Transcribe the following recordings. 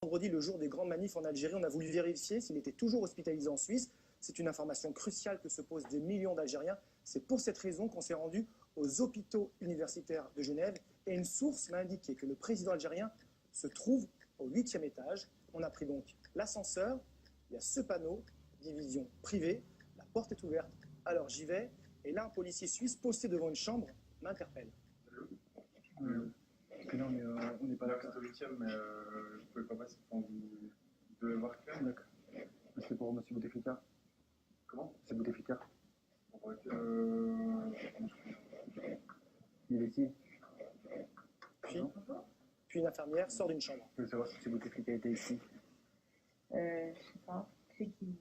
Vendredi, le jour des grandes manifs en Algérie, on a voulu vérifier s'il était toujours hospitalisé en Suisse. C'est une information cruciale que se posent des millions d'Algériens. C'est pour cette raison qu'on s'est rendu aux hôpitaux universitaires de Genève. Et une source m'a indiqué que le président algérien se trouve au 8e étage. On a pris donc l'ascenseur. Il y a ce panneau, division privée. La porte est ouverte. Alors j'y vais. Et là, un policier suisse posté devant une chambre m'interpelle. Non, mais on n'est pas Là, d'accord. c'est au 8e, mais je ne pouvais pas passer. Enfin, vous devez voir clair. D'accord. C'est pour M. Bouteflika. Comment? C'est Bouteflika. On va être, Il est ici. Puis une infirmière sort d'une chambre. Je veux savoir si M. Bouteflika était ici. Je sais pas. C'est qui.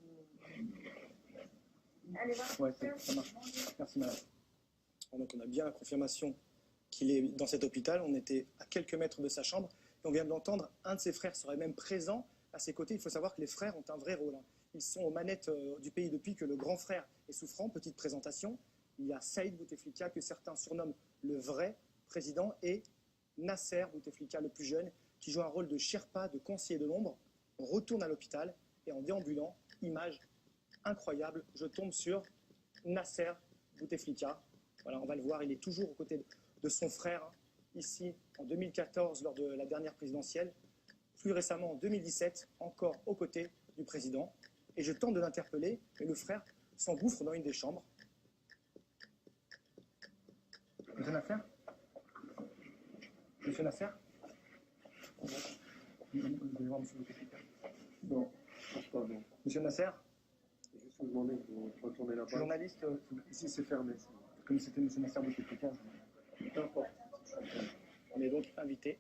Allez, va. Ouais, ça marche. Merci, madame. Donc on a bien la confirmation qu'il est dans cet hôpital. On était à quelques mètres de sa chambre. Et on vient de l'entendre, un de ses frères serait même présent à ses côtés. Il faut savoir que les frères ont un vrai rôle. Ils sont aux manettes du pays depuis que le grand frère est souffrant. Petite présentation, il y a Saïd Bouteflika, que certains surnomment le vrai président, et Nasser Bouteflika, le plus jeune, qui joue un rôle de Sherpa, de conseiller de l'ombre. On retourne à l'hôpital et en déambulant, image incroyable, je tombe sur Nasser Bouteflika. Voilà, on va le voir, il est toujours aux côtés de son frère, ici en 2014 lors de la dernière présidentielle, plus récemment en 2017, encore aux côtés du président. Et je tente de l'interpeller, mais le frère s'engouffre dans une des chambres. Monsieur Nasser? Monsieur Nasser? Vous voulez voir M. Bouteflika? non, je pense pas, non. Monsieur Nasser? Je vais juste vous demander de retourner Je là-bas. suis journaliste, Ici, c'est fermé. Comme c'était M. Nasser Bouteflika. N'importe. on est donc invité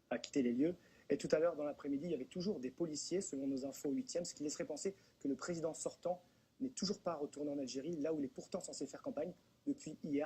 à quitter les lieux. Et tout à l'heure, dans l'après-midi, il y avait toujours des policiers, selon nos infos au 8e, ce qui laisserait penser que le président sortant n'est toujours pas retourné en Algérie, là où il est pourtant censé faire campagne depuis hier.